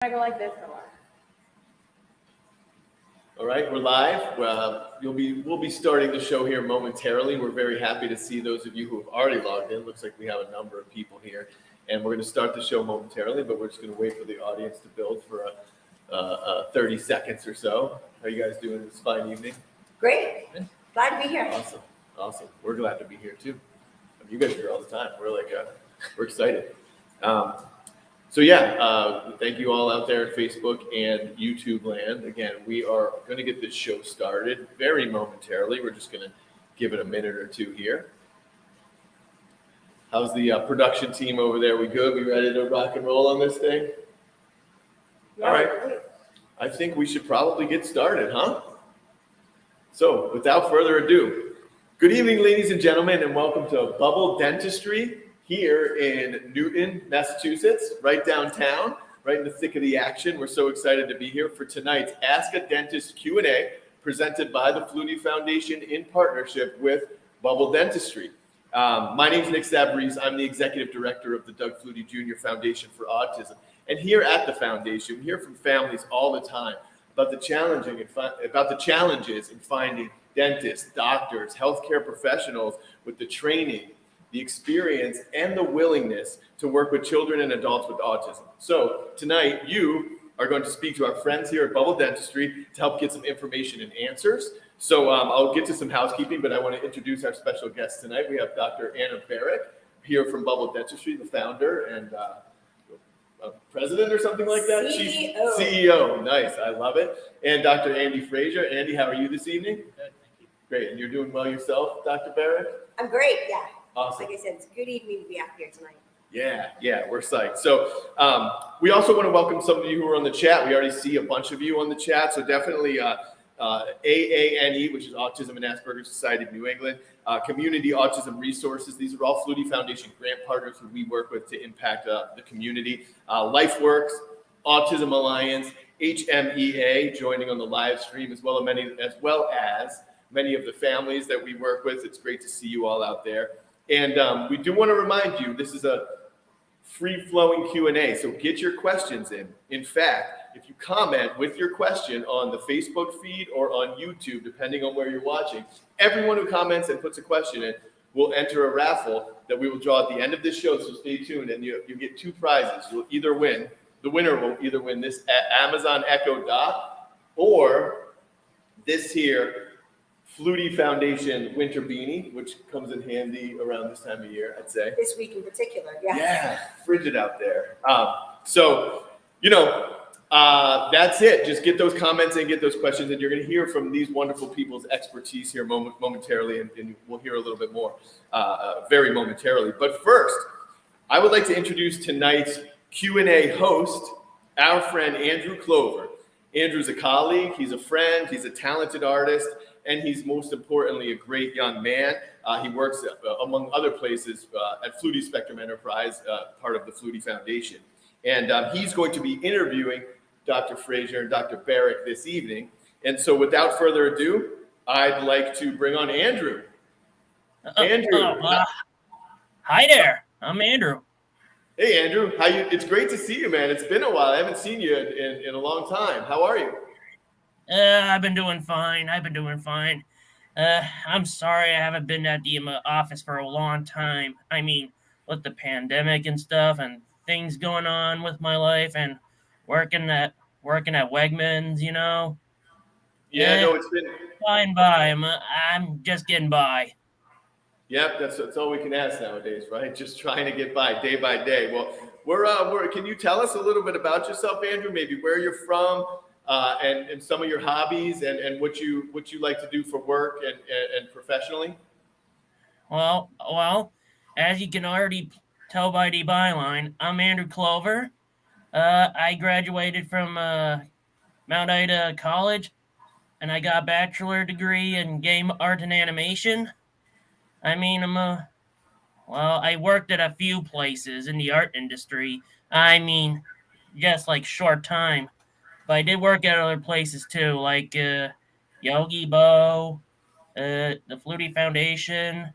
I go like this or what? All right, we're live. We'll be starting the show here momentarily. We're very happy to see those of you who have already logged in. Looks like we have a number of people here, and we're going to start the show momentarily. But we're just going to wait for the audience to build for 30 seconds or so. How are you guys doing this fine evening? Great. Glad to be here. Awesome. We're glad to be here too. I mean, you guys are here all the time. We're excited. Thank you all out there at Facebook and YouTube land. Again, we are going to get this show started very momentarily. We're just going to give it a minute or two here. How's the production team over there? We good? We ready to rock and roll on this thing? Yeah, all right. great. I think we should probably get started, huh? So without further ado, good evening, ladies and gentlemen, and welcome to Bubble Dentistry here in Newton, Massachusetts, right downtown, right in the thick of the action. We're so excited to be here for tonight's Ask a Dentist Q&A presented by the Flutie Foundation in partnership with Bubble Dentistry. My name is Nick Savarese. I'm the Executive Director of the Doug Flutie Jr. Foundation for Autism. And here at the foundation, we hear from families all the time about the challenges in finding dentists, doctors, healthcare professionals with the training, the experience, and the willingness to work with children and adults with autism. So tonight, you are going to speak to our friends here at Bubble Dentistry to help get some information and answers. So I'll get to some housekeeping, but I want to introduce our special guest tonight. We have Dr. Anna Berik here from Bubble Dentistry, the founder and president or something like that? CEO. CEO, nice, I love it. And Dr. Andy Fraser. Andy, how are you this evening? Good, thank you. Great, and you're doing well yourself, Dr. Berik? I'm great, yeah. Awesome. Like I said, it's a good evening to be out here tonight. Yeah, we're psyched. So we also want to welcome some of you who are on the chat. We already see a bunch of you on the chat, so definitely AANE, which is Autism and Asperger's Society of New England, Community Autism Resources. These are all Flutie Foundation grant partners who we work with to impact the community. LifeWorks, Autism Alliance, HMEA, joining on the live stream, as well as many of the families that we work with. It's great to see you all out there. And we do want to remind you, this is a free-flowing Q&A, so get your questions in. In fact, if you comment with your question on the Facebook feed or on YouTube, depending on where you're watching, everyone who comments and puts a question in will enter a raffle that we will draw at the end of this show, so stay tuned, and you get two prizes. You'll either win, the winner will either win this Amazon Echo Dot or this here Flutie Foundation winter beanie, which comes in handy around this time of year, I'd say. This week in particular, yeah. Yeah, frigid out there. That's it. Just get those comments and get those questions, and you're going to hear from these wonderful people's expertise here momentarily, and we'll hear a little bit more very momentarily. But first, I would like to introduce tonight's Q&A host, our friend Andrew Clover. Andrew's a colleague, he's a friend, he's a talented artist, and he's most importantly a great young man. He works, among other places, at Flutie Spectrum Enterprise, part of the Flutie Foundation. And he's going to be interviewing Dr. Fraser and Dr. Berik this evening. And so without further ado, I'd like to bring on Andrew. Andrew. Hi there, I'm Andrew. Hey, Andrew. How you? It's great to see you, man. It's been a while. I haven't seen you in a long time. How are you? I've been doing fine. I'm sorry I haven't been at the office for a long time. I mean, with the pandemic and stuff and things going on with my life and working at Wegmans, you know. Yeah, no, it's been fine by. I'm just getting by. Yep, that's all we can ask nowadays, right? Just trying to get by day by day. Well, can you tell us a little bit about yourself, Andrew? Maybe where you're from, and some of your hobbies, and what you like to do for work and professionally. Well, as you can already tell by the byline, I'm Andrew Clover. I graduated from Mount Ida College, and I got a bachelor degree in game art and animation. I mean, I worked at a few places in the art industry. I mean, just like short time. But I did work at other places too, like Yogi Bo, the Flutie Foundation,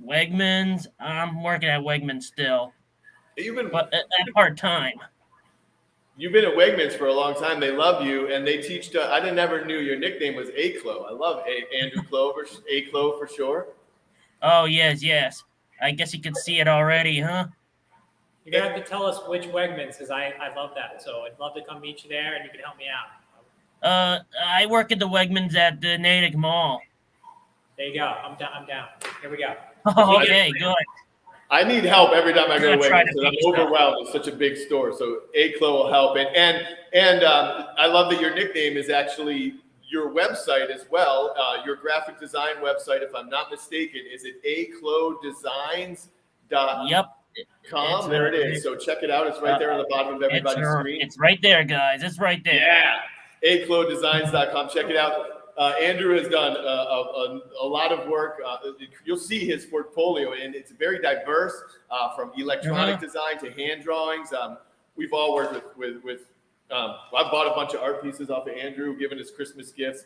Wegmans. I'm working at Wegmans still. You've been but at part-time. You've been at Wegmans for a long time. They love you, and they teach. I never knew your nickname was A-Clo. I love Andrew Clover. A-Clo for sure. Oh, yes. I guess you could see it already, huh? You're gonna have to tell us which Wegmans, because I love that. So I'd love to come meet you there, and you can help me out. I work at the Wegmans at the Natick Mall. There you go. I'm down. Here we go. Okay, good. I need help every time I go to Gonna try Wegmans to because I'm fix that. overwhelmed. It's such a big store. So A-Clo will help. And I love that your nickname is actually your website as well. Your graphic design website, if I'm not mistaken, is it aclodesigns.com? Yep. There it is. So check it out. It's right there on the bottom of everybody's screen. It's right there, guys. It's right there. Yeah. aclodesigns.com. Check it out. Andrew has done a lot of work. You'll see his portfolio, and it's very diverse, from electronic design to hand drawings. We've all worked with I bought a bunch of art pieces off of Andrew, given his Christmas gifts.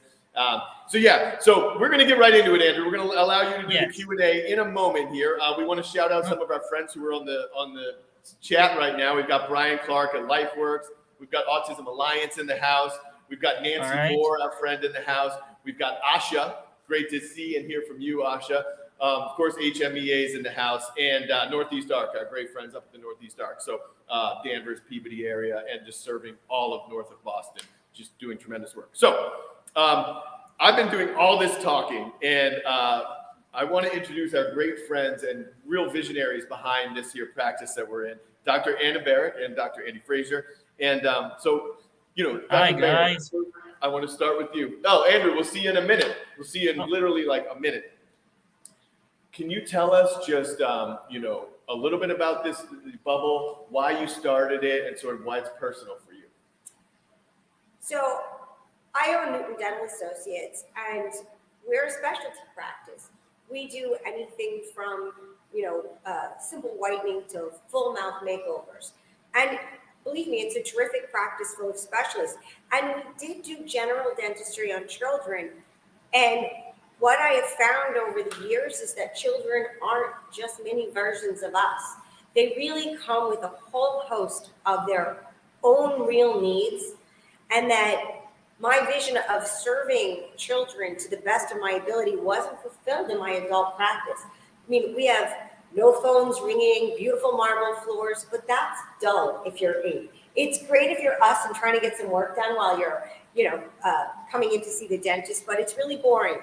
So we're going to get right into it, Andrew. We're going to allow you to do the Q&A in a moment here. We want to shout out some of our friends who are on the chat right now. We've got Brian Clark at LifeWorks. We've got Autism Alliance in the house. We've got Nancy Moore, our friend in the house. We've got Asha. Great to see and hear from you, Asha. Of course, HMEA is in the house. And Northeast Arc, our great friends up at the Northeast Arc. So Danvers, Peabody area, and just serving all of north of Boston. Just doing tremendous work. So I've been doing all this talking, and I want to introduce our great friends and real visionaries behind this here practice that we're in, Dr. Anna Berik and Dr. Andy Fraser. And Dr. Hi, Berik, guys. I want to start with you. Oh, Andrew, we'll see you in a minute. We'll see you in literally like a minute. Can you tell us just, a little bit about this Bubble, why you started it, and sort of why it's personal for you? So I own Newton Dental Associates, and we're a specialty practice. We do anything from, simple whitening to full mouth makeovers. And believe me, it's a terrific practice full of specialists. And we did do general dentistry on children. And what I have found over the years is that children aren't just mini versions of us. They really come with a whole host of their own real needs, and that my vision of serving children to the best of my ability wasn't fulfilled in my adult practice. I mean, we have no phones ringing, beautiful marble floors, but that's dull if you're 8. It's great if you're us and trying to get some work done while you're, coming in to see the dentist, but it's really boring.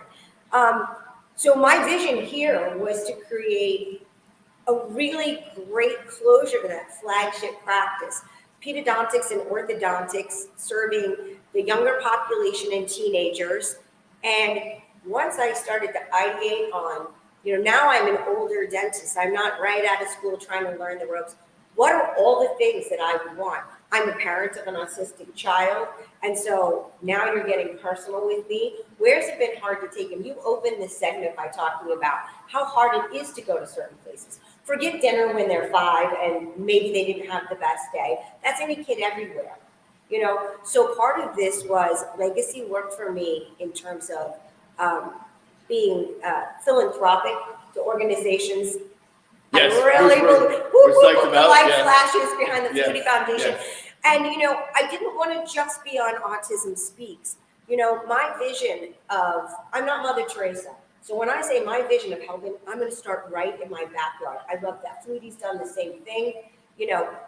So my vision here was to create a really great closure to that flagship practice. Pedodontics and orthodontics serving the younger population and teenagers. And once I started to ideate on, now I'm an older dentist. I'm not right out of school trying to learn the ropes. What are all the things that I would want? I'm a parent of an autistic child. And so now you're getting personal with me. Where's it been hard to take him? You opened this segment by talking about how hard it is to go to certain places. Forget dinner when they're 5 and maybe they didn't have the best day. That's any kid everywhere. So part of this was legacy work for me in terms of being philanthropic to organizations. Yes, I really we're psyched the about, light yeah. flashes behind the Flutie Foundation. Yes. And, I didn't want to just be on Autism Speaks. My vision of, I'm not Mother Teresa. So when I say my vision of helping, I'm going to start right in my backyard. I love that. Flutie's done the same thing,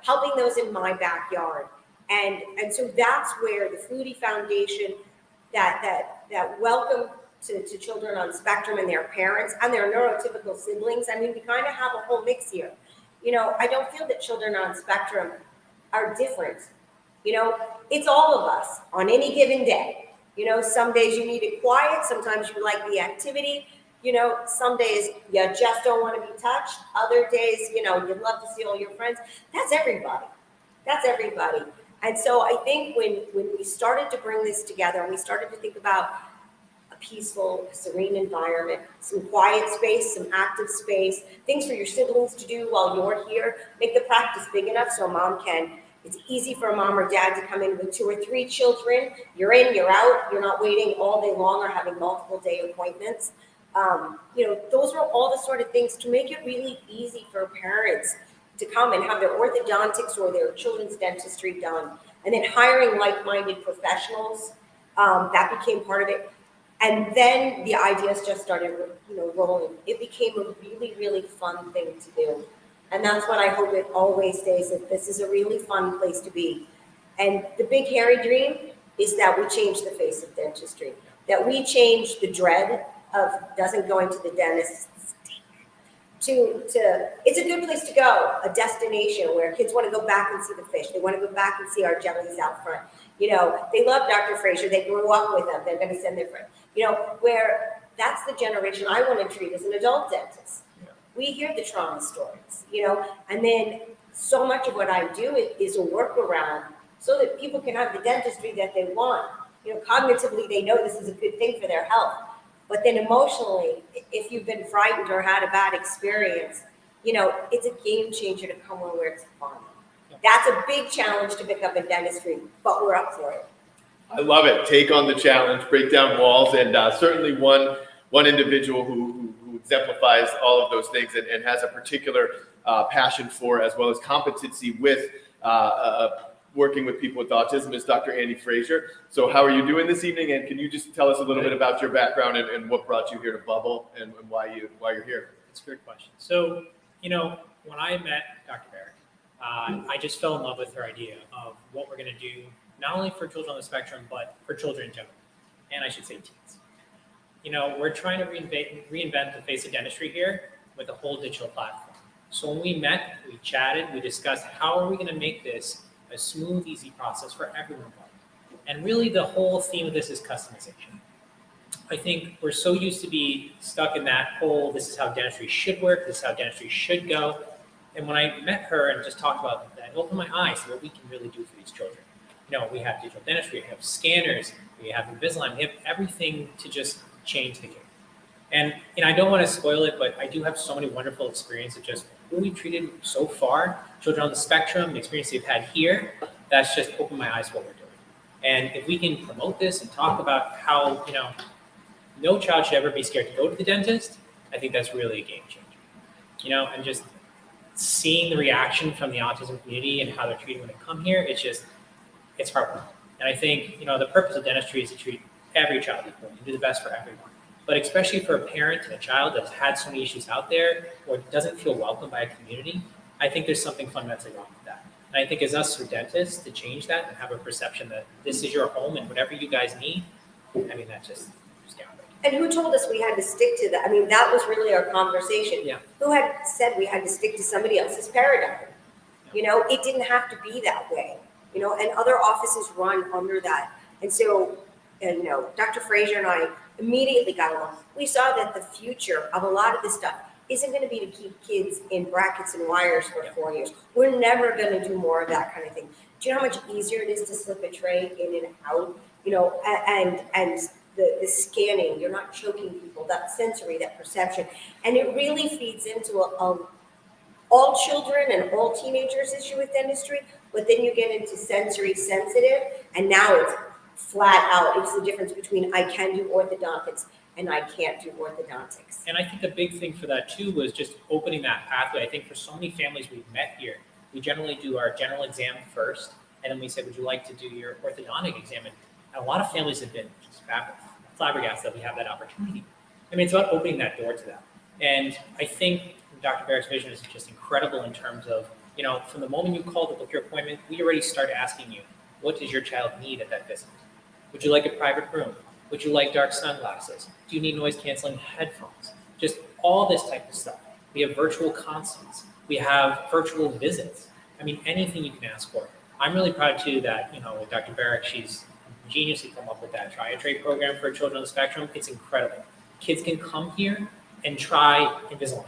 helping those in my backyard. And so that's where the Flutie Foundation, that welcome to children on spectrum and their parents and their neurotypical siblings. I mean, we kind of have a whole mix here. I don't feel that children on spectrum are different. It's all of us on any given day. Some days you need it quiet. Sometimes you like the activity. Some days you just don't want to be touched. Other days, you'd love to see all your friends. That's everybody. And so I think when we started to bring this together and we started to think about a peaceful, serene environment, some quiet space, some active space, things for your siblings to do while you're here, make the practice big enough so mom can. It's easy for a mom or dad to come in with 2 or 3 children. You're in, you're out. You're not waiting all day long or having multiple day appointments. Those are all the sort of things to make it really easy for parents to come and have their orthodontics or their children's dentistry done, and then hiring like-minded professionals, that became part of it. And then the ideas just started, rolling. It became a really, really fun thing to do. And that's what I hope it always stays, that this is a really fun place to be. And the big hairy dream is that we change the face of dentistry, that we change the dread of doesn't going to the dentist to it's a good place to go, a destination where kids want to go back and see the fish. They want to go back and see our jellies out front. They love Dr. Fraser. They grew up with him. They're going to send their friend. Where that's the generation I want to treat as an adult dentist. Yeah. We hear the trauma stories, and then so much of what I do is a workaround so that people can have the dentistry that they want. Cognitively, they know this is a good thing for their health. But then emotionally, if you've been frightened or had a bad experience, it's a game changer to come where it's fun. That's a big challenge to pick up in dentistry, but we're up for it. I love it. Take on the challenge, break down walls, and certainly one individual who exemplifies all of those things and has a particular passion for, as well as competency with working with people with autism, is Dr. Andy Fraser. So how are you doing this evening? And can you just tell us a little bit about your background and what brought you here to Bubble and why you're here? That's a great question. So, when I met Dr. Berik, I just fell in love with her idea of what we're going to do, not only for children on the spectrum, but for children in general, and I should say teens. We're trying to reinvent the face of dentistry here with a whole digital platform. So when we met, we chatted, we discussed how are we going to make this a smooth, easy process for everyone. And really the whole theme of this is customization. I think we're so used to be stuck in that whole, this is how dentistry should work, this is how dentistry should go. And when I met her and just talked about that, it opened my eyes to what we can really do for these children. We have digital dentistry, we have scanners, we have Invisalign, we have everything to just change the game. And I don't want to spoil it, but I do have so many wonderful experiences just who we've treated so far, children on the spectrum, the experience they've had here, that's just opened my eyes to what we're doing. And if we can promote this and talk about how, no child should ever be scared to go to the dentist, I think that's really a game changer. And just seeing the reaction from the autism community and how they're treated when they come here, it's heartwarming. And I think, the purpose of dentistry is to treat every child equally and do the best for everyone. But especially for a parent and a child that's had so many issues out there or doesn't feel welcomed by a community, I think there's something fundamentally wrong with that. And I think as us as dentists to change that and have a perception that this is your home and whatever you guys need, that's just downright. And who told us we had to stick to that? That was really our conversation. Yeah. Who had said we had to stick to somebody else's paradigm? Yeah. It didn't have to be that way, and other offices run under that. And so, Dr. Fraser and I immediately got along. We saw that the future of a lot of this stuff isn't going to be to keep kids in brackets and wires for 4 years. We're never going to do more of that kind of thing. Do you know how much easier it is to slip a tray in and out? And the scanning, you're not choking people, that sensory, that perception. And it really feeds into all children and all teenagers issue with dentistry, but then you get into sensory sensitive, and now it's flat out. It's the difference between I can do orthodontics and I can't do orthodontics. And I think the big thing for that too was just opening that pathway. I think for so many families we've met here, we generally do our general exam first, and then we say, would you like to do your orthodontic exam? And a lot of families have been just flabbergasted that we have that opportunity. It's about opening that door to that. And I think Dr. Berik's vision is just incredible in terms of, from the moment you call to book your appointment, we already start asking you, what does your child need at that visit? Would you like a private room? Would you like dark sunglasses? Do you need noise canceling headphones? Just all this type of stuff. We have virtual consults. We have virtual visits. Anything you can ask for. I'm really proud too that, with Dr. Berik, she's geniusly come up with that try and trade program for children on the spectrum. It's incredible. Kids can come here and try Invisalign,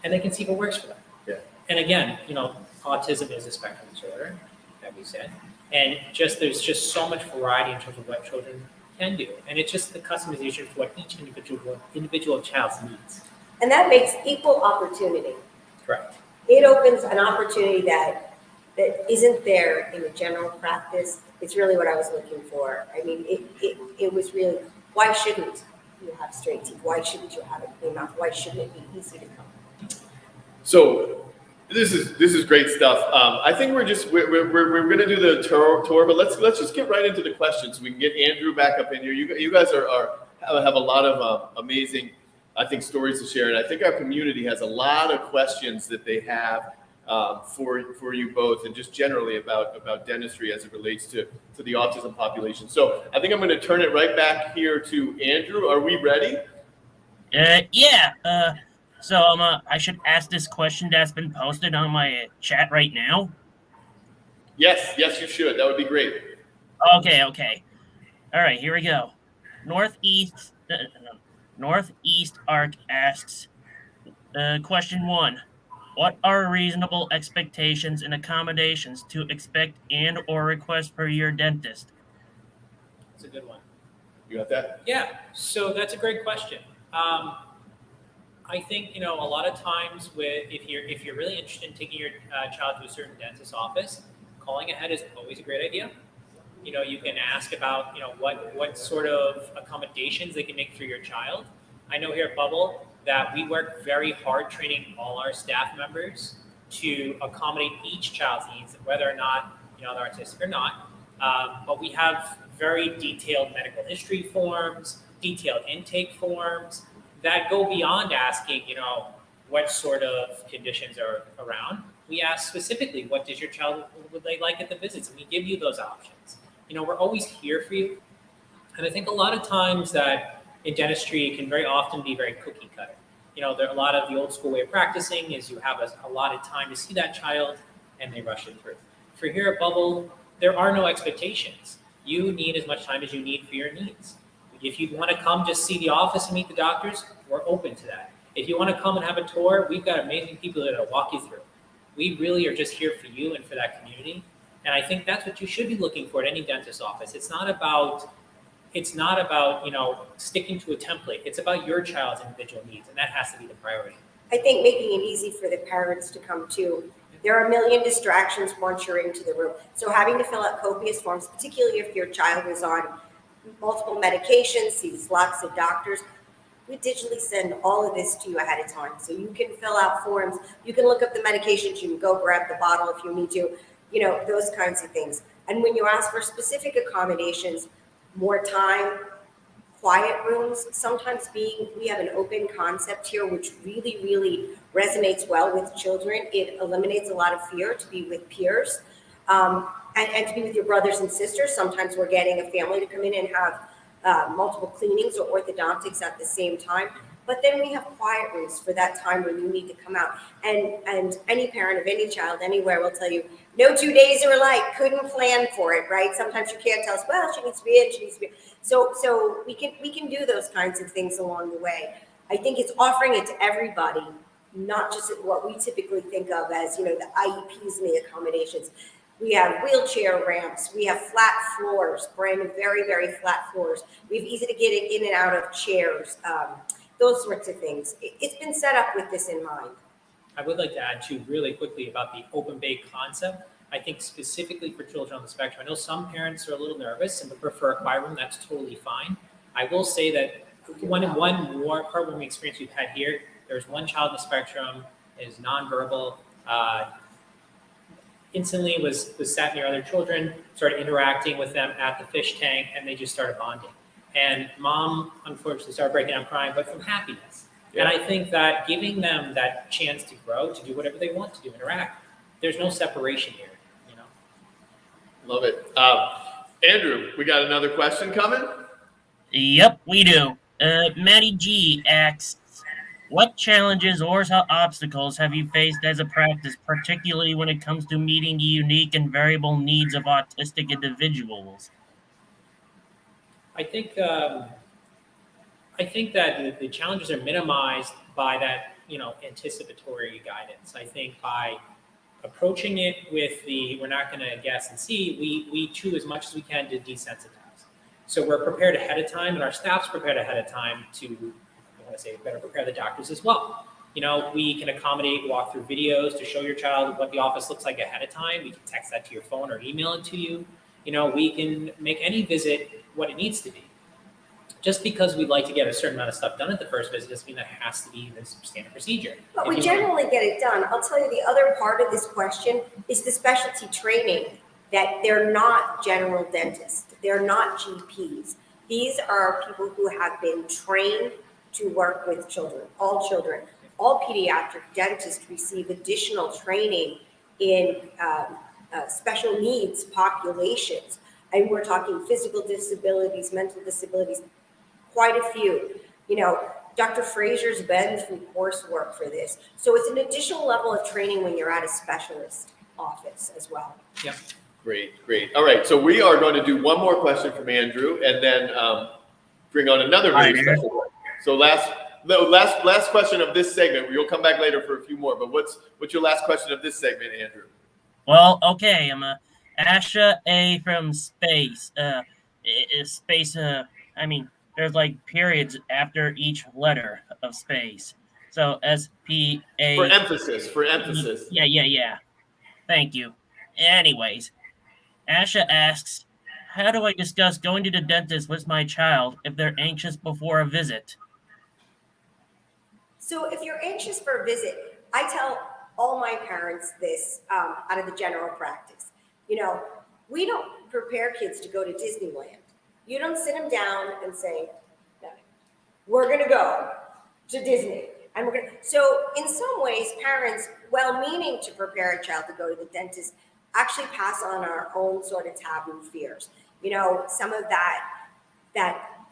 and they can see what works for them. Yeah. And again, autism is a spectrum disorder, that we said, and there's just so much variety in terms of what children can do, and it's just the customization for what each individual child's needs. And that makes equal opportunity. Correct. It opens an opportunity that isn't there in the general practice. It's really what I was looking for. It was really, why shouldn't you have straight teeth? Why shouldn't you have a clean mouth? Why shouldn't it be easy to come? So This is great stuff. I think we're going to do the tour, but let's just get right into the questions. We can get Andrew back up in here. You guys have a lot of amazing, I think, stories to share, and I think our community has a lot of questions that they have for you both, and just generally about dentistry as it relates to the autism population. So I think I'm going to turn it right back here to Andrew. Are we ready? Yeah. So I should ask this question that's been posted on my chat right now. Yes, you should. That would be great. Okay. All right, here we go. Northeast Arc asks, question 1. What are reasonable expectations and accommodations to expect and or request for your dentist? That's a good one. You got that? Yeah, so that's a great question. I think a lot of times if you're really interested in taking your child to a certain dentist's office, calling ahead is always a great idea. You can ask about what sort of accommodations they can make for your child. I know here at Bubble that we work very hard training all our staff members to accommodate each child's needs, whether or not they're autistic or not. But we have very detailed medical history forms, detailed intake forms that go beyond asking, what sort of conditions are around. We ask specifically, what does your child, would they like at the visits? And we give you those options. We're always here for you. And I think a lot of times that in dentistry, it can very often be very cookie cutter. There a lot of the old school way of practicing is you have a lot of time to see that child and they rush it through. For here at Bubble, there are no expectations. You need as much time as you need for your needs. If you want to come just see the office and meet the doctors, we're open to that. If you want to come and have a tour, we've got amazing people that will walk you through. We really are just here for you and for that community. And I think that's what you should be looking for at any dentist office. It's not about sticking to a template. It's about your child's individual needs, and that has to be the priority. I think making it easy for the parents to come too. There are a million distractions once you're into the room. So having to fill out copious forms, particularly if your child is on multiple medications, sees lots of doctors, we digitally send all of this to you ahead of time. So you can fill out forms, you can look up the medications, you can go grab the bottle if you need to, those kinds of things. And when you ask for specific accommodations, more time, quiet rooms, sometimes we have an open concept here, which really, really resonates well with children. It eliminates a lot of fear to be with peers and to be with your brothers and sisters. Sometimes we're getting a family to come in and have multiple cleanings or orthodontics at the same time. But then we have quiet rooms for that time when you need to come out. And any parent of any child anywhere will tell you, no 2 days are alike, couldn't plan for it, right? Sometimes you can't tell us, well, she needs to be in, she needs to be in. So we can do those kinds of things along the way. I think it's offering it to everybody, not just what we typically think of as, the IEPs and the accommodations. We have wheelchair ramps. We have flat floors, brand new, very, very flat floors. We have easy to get in and out of chairs, those sorts of things. It's been set up with this in mind. I would like to add too really quickly about the open bay concept. I think specifically for children on the spectrum, I know some parents are a little nervous and would prefer a quiet room. That's totally fine. I will say that one more heartwarming experience we've had here, there's one child on the spectrum, is nonverbal, instantly was sat near other children, started interacting with them at the fish tank, and they just started bonding. And mom, unfortunately, started breaking down crying, but from happiness. Yeah. And I think that giving them that chance to grow, to do whatever they want to do, interact, there's no separation here, Love it. Andrew, we got another question coming? Yep, we do. Maddie G asks, what challenges or obstacles have you faced as a practice, particularly when it comes to meeting the unique and variable needs of autistic individuals? I think that the challenges are minimized by that, anticipatory guidance. I think by approaching it with we're not going to guess and see, we chew as much as we can to desensitize. So we're prepared ahead of time, and our staff's prepared ahead of time to, better prepare the doctors as well. We can accommodate walkthrough videos to show your child what the office looks like ahead of time. We can text that to your phone or email it to you. We can make any visit what it needs to be. just because we'd like to get a certain amount of stuff done at the first visit doesn't mean that has to be the standard procedure. But If we you generally get it done. I'll tell you, the other part of this question is the specialty training, that they're not general dentists. They're not GPs. These are people who have been trained to work with children, all children. All pediatric dentists receive additional training in special needs populations. And we're talking physical disabilities, mental disabilities, quite a few. You know, Dr. Fraser's been through coursework for this. So it's an additional level of training when you're at a specialist office as well. Yep. Great. All right, so we are going to do one more question from Andrew, and then bring on another very special one. So last question of this segment. We'll come back later for a few more. But what's your last question of this segment, Andrew? Well, okay, I'm Asha A from space. Space. I mean, there's like periods after each letter of space. So SPA. For emphasis. Yeah. Thank you. Anyways, Asha asks, how do I discuss going to the dentist with my child if they're anxious before a visit? So if you're anxious for a visit, I tell all my parents this out of the general practice. You know, we don't prepare kids to go to Disneyland. You don't sit them down and say, no, we're going to go to Disney. And we're going to. So in some ways, parents, well-meaning to prepare a child to go to the dentist, actually pass on our own sort of taboo fears. You know, some of that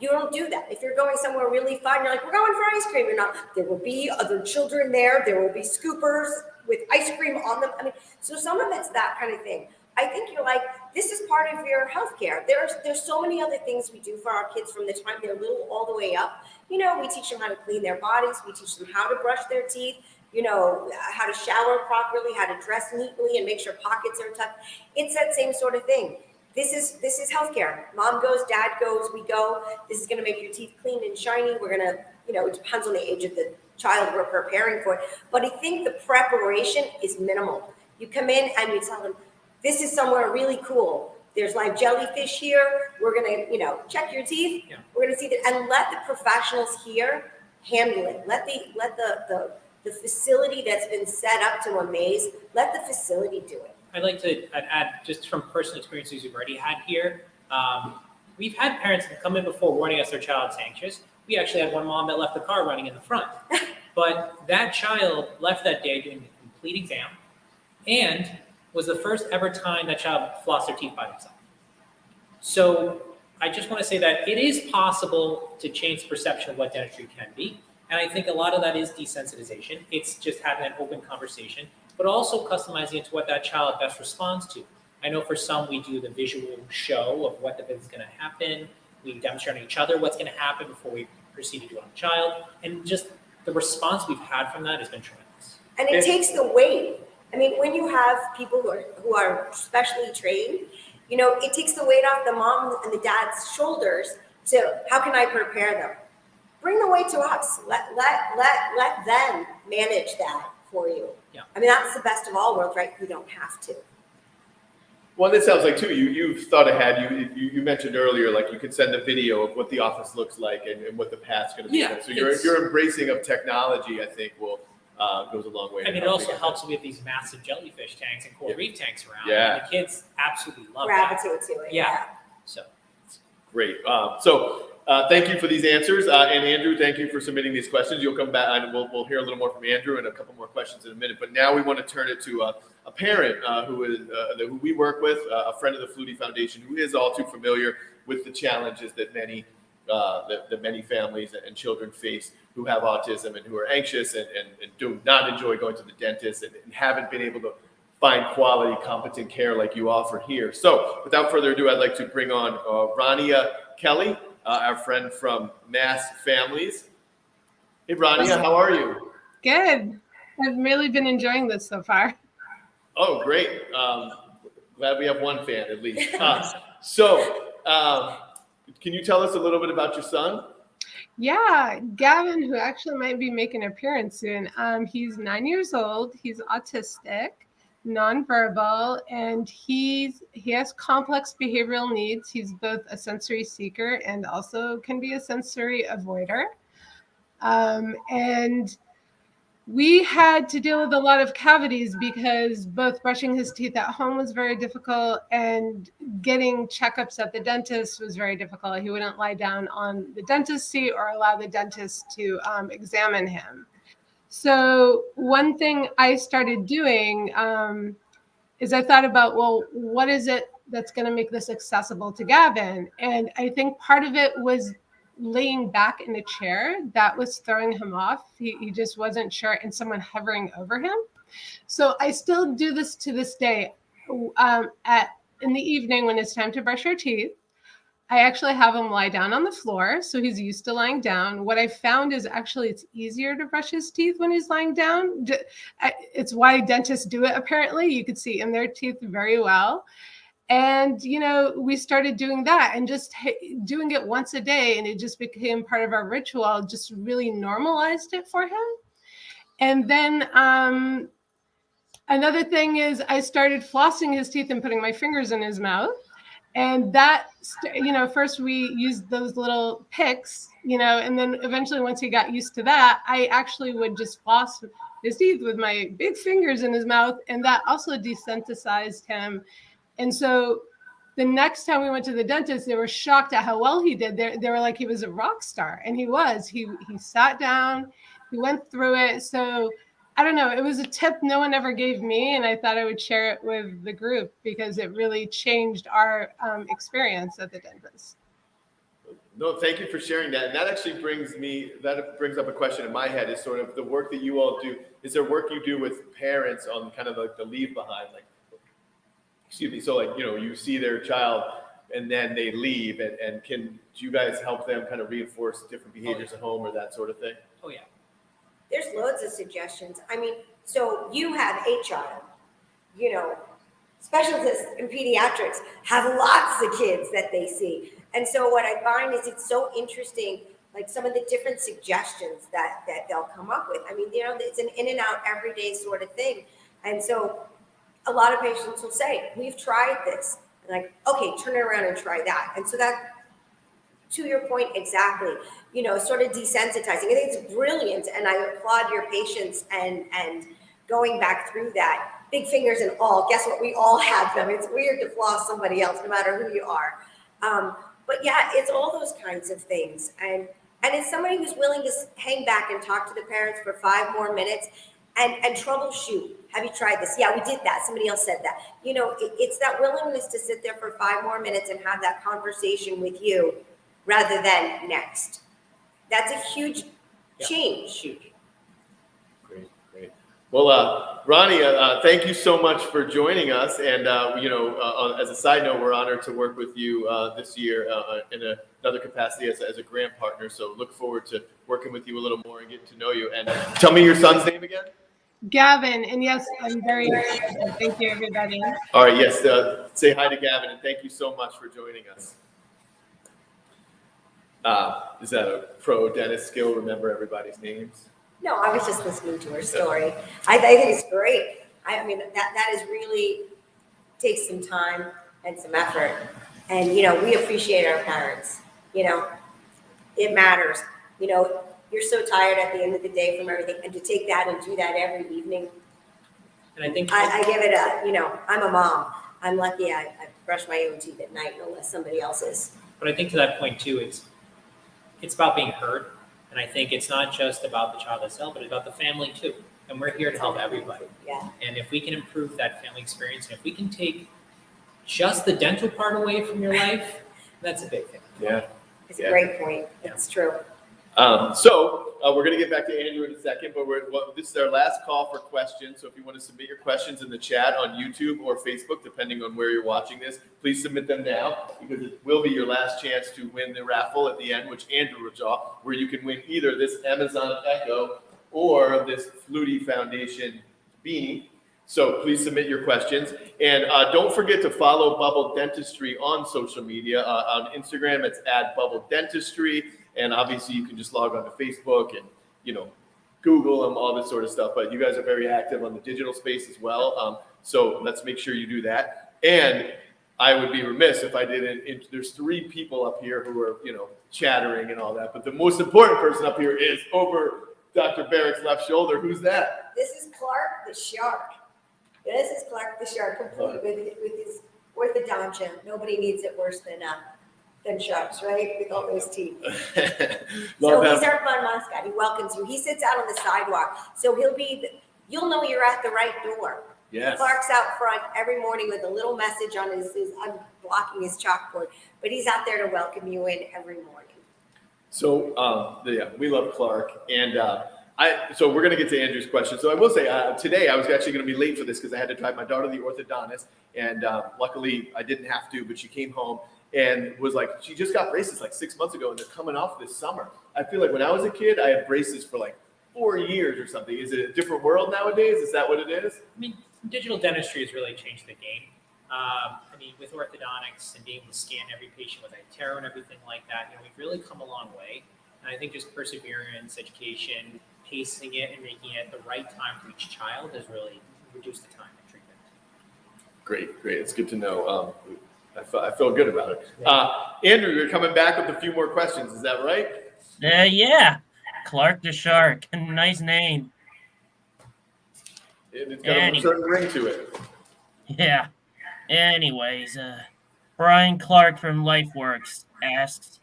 you don't do that. If you're going somewhere really fun, you're like, we're going for ice cream. You're not. There will be other children there. There will be scoopers with ice cream on them. I mean, so some of it's that kind of thing. I think you're like, this is part of your healthcare. There's so many other things we do for our kids from the time they're little all the way up. You know, we teach them how to clean their bodies. We teach them how to brush their teeth. You know, how to shower properly, how to dress neatly and make sure pockets are tucked. It's that same sort of thing. This is healthcare. Mom goes, dad goes, we go. This is going to make your teeth clean and shiny. We're going to, you know, it depends on the age of the child we're preparing for. But I think the preparation is minimal. You come in and you tell them, this is somewhere really cool. There's live jellyfish here. We're going to, you know, check your teeth. Yeah. We're going to see that, and let the professionals here handle it. Let the facility that's been set up to amaze, let the facility do it. I'd like to add, just from personal experiences we've already had here, we've had parents that come in before warning us their child's anxious. We actually had one mom that left the car running in the front. But that child left that day doing the complete exam and was the first ever time that child flossed their teeth by themselves. So I just want to say that it is possible to change the perception of what dentistry can be. And I think a lot of that is desensitization. It's just having an open conversation, but also customizing it to what that child best responds to. I know for some, we do the visual show of what the visit's going to happen. We demonstrate on each other what's going to happen before we proceed to do it on the child. And just the response we've had from that has been tremendous. And it takes the weight. I mean, when you have people who are specially trained, you know, it takes the weight off the mom and the dad's shoulders to, how can I prepare them? Bring the weight to us. Let them manage that for you. Yeah. I mean, that's the best of all worlds, right? You don't have to. Well, this sounds like too, you've thought ahead. You mentioned earlier, like you could send a video of what the office looks like and what the path's going to be. Yeah, so your embracing of technology, I think, will goes a long way. I mean, it also helps with these massive jellyfish tanks and coral reef tanks around. Yeah. And the kids absolutely love Gravitate to it. Yeah. So great. Thank you for these answers. And Andrew, thank you for submitting these questions. You'll come back and we'll hear a little more from Andrew and a couple more questions in a minute. But now we want to turn it to a parent who we work with, a friend of the Flutie Foundation, who is all too familiar with the challenges that many families and children face who have autism and who are anxious and do not enjoy going to the dentist and haven't been able to find quality, competent care like you offer here. So without further ado, I'd like to bring on Rania Kelly, our friend from Mass Families. Hey, Rania, how are you? Good. I've really been enjoying this so far. Oh, great. Glad we have one fan at least. Can you tell us a little bit about your son? Yeah, Gavin, who actually might be making an appearance soon. He's 9 years old. He's autistic. nonverbal, and he has complex behavioral needs. He's both a sensory seeker and also can be a sensory avoider. And we had to deal with a lot of cavities because both brushing his teeth at home was very difficult and getting checkups at the dentist was very difficult. He wouldn't lie down on the dentist seat or allow the dentist to examine him. So one thing I started doing is I thought about, well, what is it that's going to make this accessible to Gavin? And I think part of it was laying back in a chair that was throwing him off. He just wasn't sure, and someone hovering over him. So I still do this to this day. In the evening when it's time to brush your teeth, I actually have him lie down on the floor, so he's used to lying down. What I found is actually it's easier to brush his teeth when he's lying down. It's why dentists do it, apparently. You could see in their teeth very well. And, we started doing that and just doing it once a day, and it just became part of our ritual, just really normalized it for him. And then another thing is I started flossing his teeth and putting my fingers in his mouth. And that, first we used those little picks, and then eventually once he got used to that, I actually would just floss his teeth with my big fingers in his mouth. And that also desensitized him. And so the next time we went to the dentist, they were shocked at how well he did. They were like, he was a rock star. And he was. He sat down, he went through it. So I don't know. It was a tip no one ever gave me, and I thought I would share it with the group because it really changed our experience at the dentist. No, thank you for sharing that. And that actually brings up a question in my head, is sort of the work that you all do. Is there work you do with parents on kind of like the leave behind? So you see their child and then they leave, and do you guys help them kind of reinforce different behaviors at home or that sort of thing? Oh, yeah. There's loads of suggestions. I mean, so you have a child, specialists in pediatrics have lots of kids that they see. And so what I find is it's so interesting, like some of the different suggestions that they'll come up with. I mean, it's an in and out everyday sort of thing. And so a lot of patients will say, we've tried this. And like, okay, turn it around and try that. And so that, to your point, exactly, sort of desensitizing. I think it's brilliant, and I applaud your patience and going back through that. Big fingers and all. Guess what? We all have them. It's weird to floss somebody else, no matter who you are. But yeah, it's all those kinds of things. And it's somebody who's willing to hang back and talk to the parents for 5 more minutes and troubleshoot. Have you tried this? Yeah, we did that. Somebody else said that. It's that willingness to sit there for 5 more minutes and have that conversation with you rather than next. That's a huge change. Great. Well, Ronnie, thank you so much for joining us. And, as a side note, we're honored to work with you this year in another capacity as a grant partner. So look forward to working with you a little more and getting to know you. And tell me your son's name again. Gavin. And yes, I'm very excited. Thank you, everybody. All right. Yes. Say hi to Gavin, and thank you so much for joining us. Is that a pro dentist skill? Remember everybody's names? No, I was just listening to her story. I think it's great. I mean, that is really takes some time and some effort. And, we appreciate our parents. It matters. You're so tired at the end of the day from everything. And to take that and do that every evening. And I think I give it I'm a mom. I'm lucky I brush my own teeth at night unless somebody else is. But I think to that point too, it's about being heard. And I think it's not just about the child itself, but it's about the family too. And we're here to help everybody. Yeah. And if we can improve that family experience, and if we can take just the dental part away from your life, that's a big thing. Yeah. It's a great point. It's true. So we're going to get back to Andrew in a second, but this is our last call for questions. So if you want to submit your questions in the chat on YouTube or Facebook, depending on where you're watching this, please submit them now, because it will be your last chance to win the raffle at the end, which Andrew will draw, where you can win either this Amazon Echo or this Flutie Foundation beanie. So please submit your questions. And don't forget to follow Bubble Dentistry on social media. On Instagram, it's @Bubble Dentistry. And obviously you can just log on to Facebook and, Google them, all this sort of stuff. But you guys are very active on the digital space as well. So let's make sure you do that. And I would be remiss if I didn't. There's 3 people up here who are, chattering and all that. But the most important person up here is over Dr. Berik's left shoulder. Who's that? This is Clark the Shark. This is Clark the Shark, complete with his orthodontia. Nobody needs it worse than sharks, right? With all those teeth. So he's our fun mascot. He welcomes you. He sits out on the sidewalk. So you'll know you're at the right door. Yes. Clark's out front every morning with a little message on I'm blocking his chalkboard, but he's out there to welcome you in every morning. So, we love Clark. And so we're going to get to Andrew's question. So I will say today I was actually going to be late for this because I had to drive my daughter to the orthodontist. And luckily I didn't have to, but she came home and was like, she just got braces like 6 months ago and they're coming off this summer. I feel like when I was a kid, I had braces for like 4 years or something. Is it a different world nowadays? Is that what it is? I mean, digital dentistry has really changed the game. With orthodontics and being able to scan every patient with iTero and everything like that, we've really come a long way. And I think just perseverance, education, pacing it, and making it the right time for each child has really reduced the time of treatment. Great. It's good to know. I feel good about it. Andrew, you're coming back with a few more questions. Is that right? Yeah. Clark the Shark. Nice name. It's got a certain ring to it. Yeah. Anyways, Brian Clark from LifeWorks asks,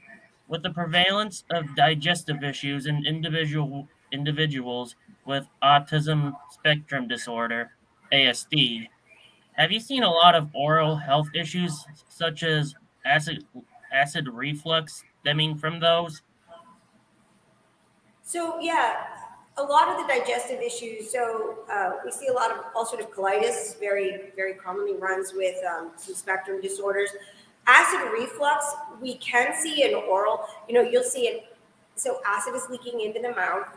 with the prevalence of digestive issues in individuals with autism spectrum disorder, ASD, have you seen a lot of oral health issues such as acid reflux stemming from those? So a lot of the digestive issues. So we see a lot of ulcerative colitis, very, very commonly runs with some spectrum disorders. Acid reflux, we can see in oral, you'll see it. So acid is leaking into the mouth,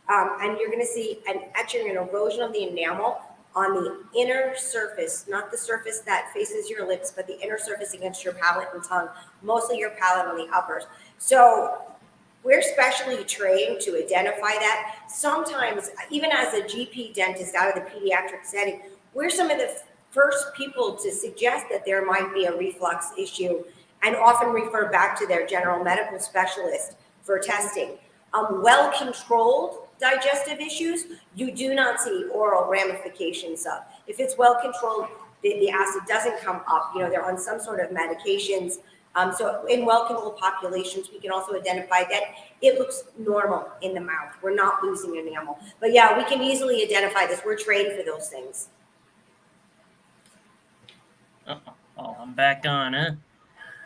and you're going to see an etching and erosion of the enamel on the inner surface, not the surface that faces your lips, but the inner surface against your palate and tongue, mostly your palate on the uppers. So we're specially trained to identify that. Sometimes, even as a GP dentist out of the pediatric setting, we're some of the first people to suggest that there might be a reflux issue and often refer back to their general medical specialist for testing. Well-controlled digestive issues, you do not see oral ramifications of. If it's well-controlled, the acid doesn't come up. They're on some sort of medications. So in well-controlled populations, we can also identify that it looks normal in the mouth. We're not losing enamel. But we can easily identify this. We're trained for those things. Oh, I'm back on,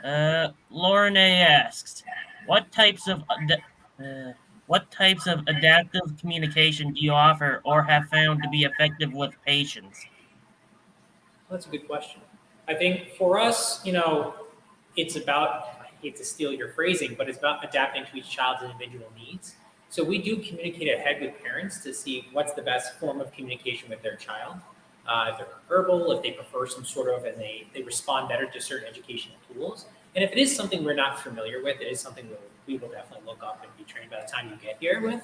huh? Lauren A. asks, what types of adaptive communication do you offer or have found to be effective with patients? Well, that's a good question. I think for us, it's about, I hate to steal your phrasing, but it's about adapting to each child's individual needs. So we do communicate ahead with parents to see what's the best form of communication with their child. If they're verbal, if they prefer some sort of, and they respond better to certain educational tools. And if it is something we're not familiar with, it is something that we will definitely look up and be trained by the time you get here with,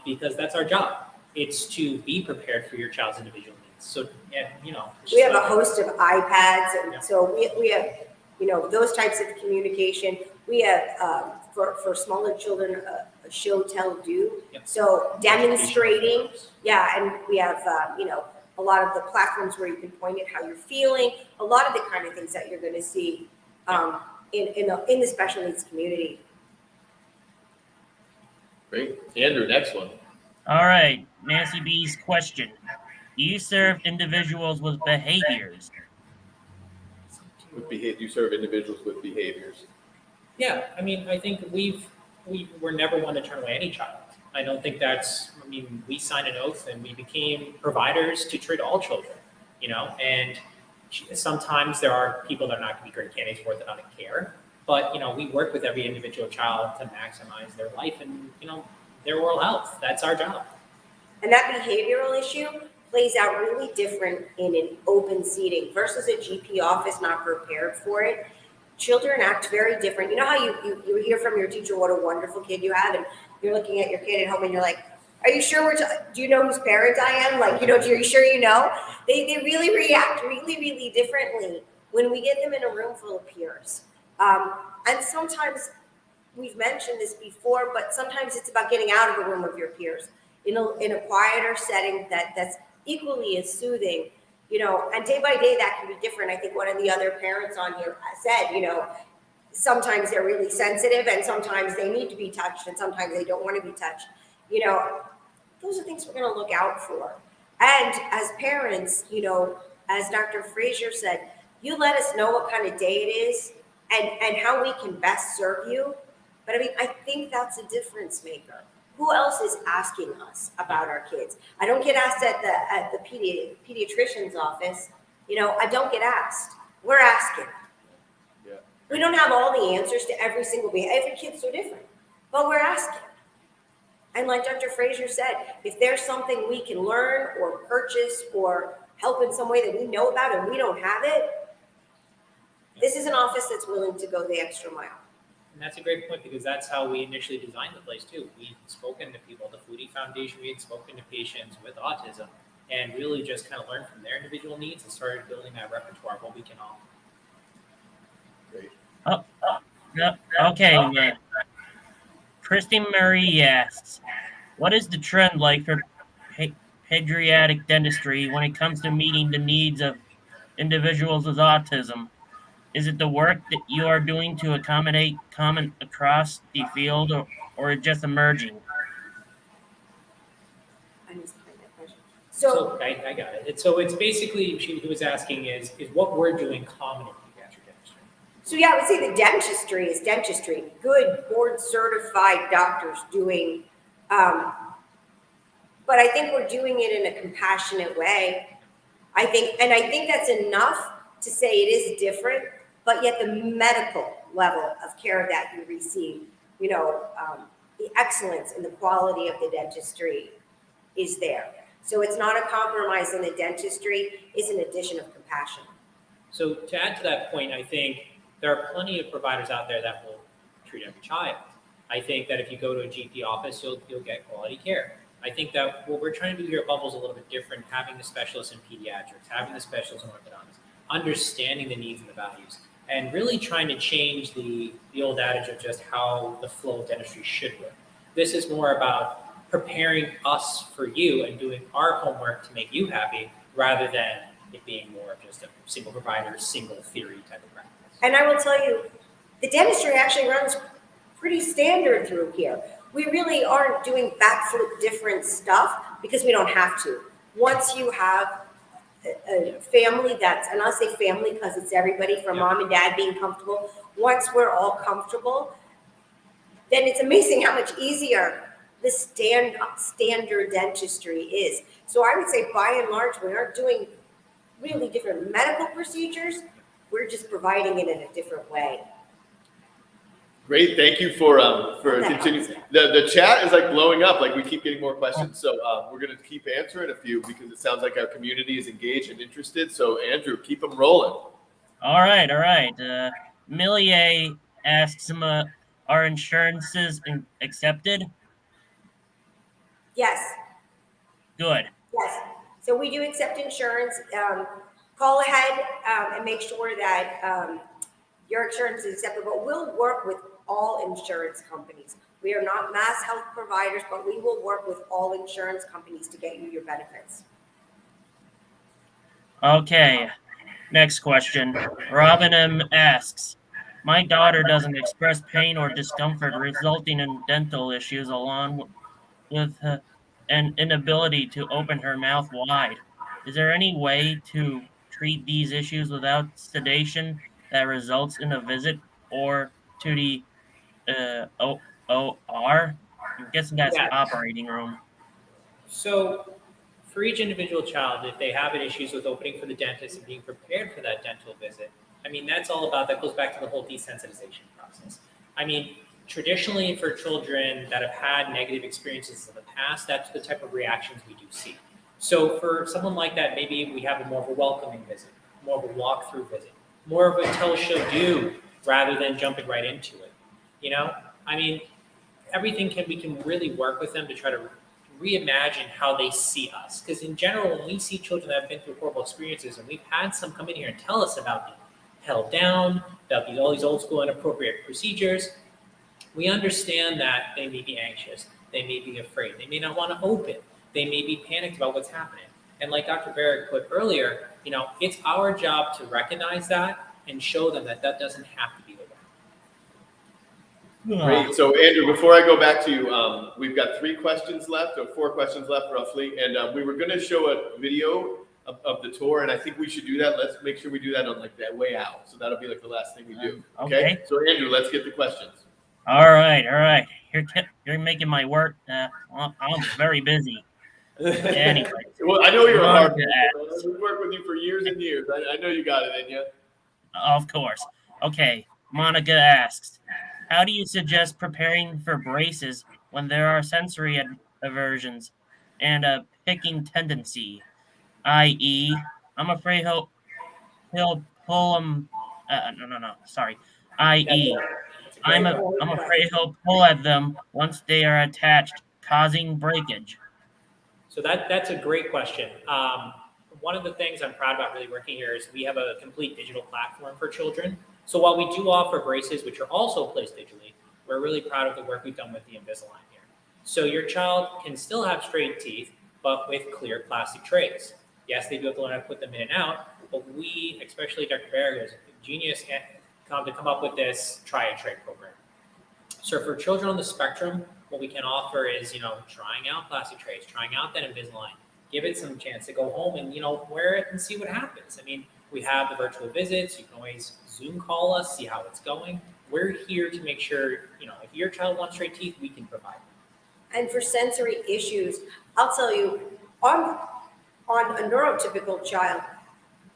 because that's our job. It's to be prepared for your child's individual needs. So, we have a host of iPads, and so we have, those types of communication. We have, for smaller children, a show, tell, do. Yep. So demonstrating, and we have, a lot of the platforms where you can point at how you're feeling, a lot of the kind of things that you're going to see in the special needs community. Great. Andrew, next one. All right. Nancy B's question. Do you serve individuals with behaviors? You serve individuals with behaviors. Yeah, I think we're never one to turn away any child. I don't think we signed an oath and we became providers to treat all children, and sometimes there are people that are not going to be great candidates for orthodontic care, but, we work with every individual child to maximize their life and, their oral health. That's our job. And that behavioral issue plays out really different in an open seating versus a GP office not prepared for it. Children act very different. You know how you hear from your teacher what a wonderful kid you have, and you're looking at your kid at home and you're like, Are you sure do you know whose parent I am? Like, are you sure you know? They really react really, really differently when we get them in a room full of peers. And sometimes, we've mentioned this before, but sometimes it's about getting out of the room with your peers in a quieter setting that's equally as soothing, and day by day that can be different. I think one of the other parents on here said, sometimes they're really sensitive and sometimes they need to be touched and sometimes they don't want to be touched. Those are things we're going to look out for. And as parents, as Dr. Fraser said, you let us know what kind of day it is and how we can best serve you. But I think that's a difference maker. Who else is asking us about our kids? I don't get asked at the pediatrician's office. I don't get asked. We're asking. Yeah. We don't have all the answers to every single behavior. Every kid's so different, but we're asking. And like Dr. Fraser said, if there's something we can learn or purchase or help in some way that we know about and we don't have it, this is an office that's willing to go the extra mile. And that's a great point because that's how we initially designed the place too. We'd spoken to people, the Flutie Foundation, we had spoken to patients with autism and really just kind of learned from their individual needs and started building that repertoire of what we can offer. Great. Okay. Christy Marie asks, what is the trend like for pediatric dentistry when it comes to meeting the needs of individuals with autism? Is it the work that you are doing to accommodate common across the field or just emerging? I missed that question. So I got it. So it's basically, she was asking is what we're doing common in pediatric dentistry? So yeah, I would say the dentistry is dentistry. Good board certified doctors doing, but I think we're doing it in a compassionate way. I think that's enough to say it is different, but yet the medical level of care that you receive, the excellence and the quality of the dentistry is there. So it's not a compromise in the dentistry, it's an addition of compassion. So to add to that point, I think there are plenty of providers out there that will treat every child. I think that if you go to a GP office, you'll get quality care. I think that what we're trying to do here at Bubble is a little bit different, having the specialists in pediatrics, having the specialists in orthodontics, understanding the needs and the values, and really trying to change the old adage of just how the flow of dentistry should work. This is more about preparing us for you and doing our homework to make you happy rather than it being more of just a single provider, single theory type of practice. And I will tell you, the dentistry actually runs pretty standard through here. We really aren't doing backflip different stuff because we don't have to. Once you have a family that's, and I'll say family because it's everybody from mom and dad being comfortable. Once we're all comfortable, then it's amazing how much easier the standard dentistry is. So I would say by and large, we aren't doing really different medical procedures. We're just providing it in a different way. Great, thank you for continuing. The chat is like blowing up. Like we keep getting more questions, so we're gonna keep answering a few because it sounds like our community is engaged and interested. So Andrew, keep them rolling. All right. Millier asks, are insurances accepted? Yes. Good. Yes. So we do accept insurance. Call ahead and make sure that your insurance is acceptable. We'll work with all insurance companies. We are not mass health providers, but we will work with all insurance companies to get you your benefits. Okay. Next question. Robin M. asks, my daughter doesn't express pain or discomfort resulting in dental issues along with an inability to open her mouth wide. Is there any way to treat these issues without sedation that results in a visit or to the OR? I'm guessing that's operating room. So for each individual child, if they have issues with opening for the dentist and being prepared for that dental visit, I mean, that's all about, that goes back to the whole desensitization process. I mean, traditionally for children that have had negative experiences in the past, that's the type of reactions we do see. So for someone like that, maybe we have more of a welcoming visit, more of a walkthrough visit, more of a tell, show, do, rather than jumping right into it. I mean, everything we can really work with them to try to reimagine how they see us. Because in general, when we see children that have been through horrible experiences, and we've had some come in here and tell us about being held down, about all these old school inappropriate procedures, we understand that they may be anxious, they may be afraid, they may not want to open, they may be panicked about what's happening. And like Dr. Berik put earlier, it's our job to recognize that and show them that that doesn't have to be the way. Great. So Andrew, before I go back to you, we've got 3 questions left, or 4 questions left roughly, and we were going to show a video of the tour, and I think we should do that. Let's make sure we do that on like that way out. So that'll be like the last thing we do. Okay. So Andrew, let's get the questions. All right. You're making my work. I'm very busy. Anyway. Well, I know you're a hard man. We've worked with you for years and years. I know you got it in you. Of course. Okay. Monica asks, how do you suggest preparing for braces when there are sensory aversions and a picking tendency, i.e., I'm afraid he'll pull them. Sorry. I.e., I'm afraid he'll pull at them once they are attached, causing breakage. So that's a great question. One of the things I'm proud about really working here is we have a complete digital platform for children. So while we do offer braces, which are also placed digitally, we're really proud of the work we've done with the Invisalign here. So your child can still have straight teeth, but with clear plastic trays. Yes, they do have to learn how to put them in and out, but we, especially Dr. Berik, was a genius to come up with this try-and-tray program. So for children on the spectrum, what we can offer is, trying out plastic trays, trying out that Invisalign, give it some chance to go home and, wear it and see what happens. I mean, we have the virtual visits. You can always Zoom call us, see how it's going. We're here to make sure, if your child wants straight teeth, we can provide them. And for sensory issues, I'll tell you, on a neurotypical child,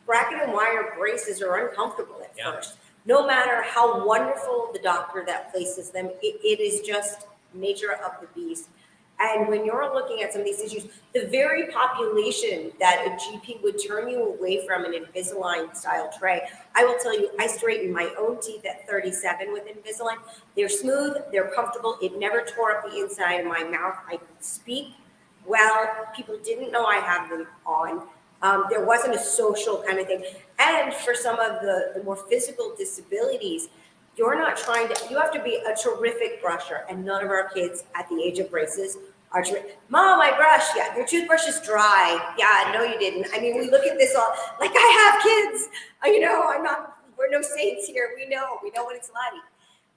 bracket and wire braces are uncomfortable at first. No matter how wonderful the doctor that places them, it is just nature of the beast. And when you're looking at some of these issues, the very population that a GP would turn you away from an Invisalign style tray, I will tell you, I straightened my own teeth at 37 with Invisalign. They're smooth, they're comfortable. It never tore up the inside of my mouth. I could speak well. People didn't know I had them on. There wasn't a social kind of thing. And for some of the more physical disabilities, you have to be a terrific brusher, and none of our kids at the age of braces are terrific. Mom, I brush. Yeah, your toothbrush is dry. Yeah, no, you didn't. I mean, we look at this all like I have kids. We're no saints here. We know what it's like.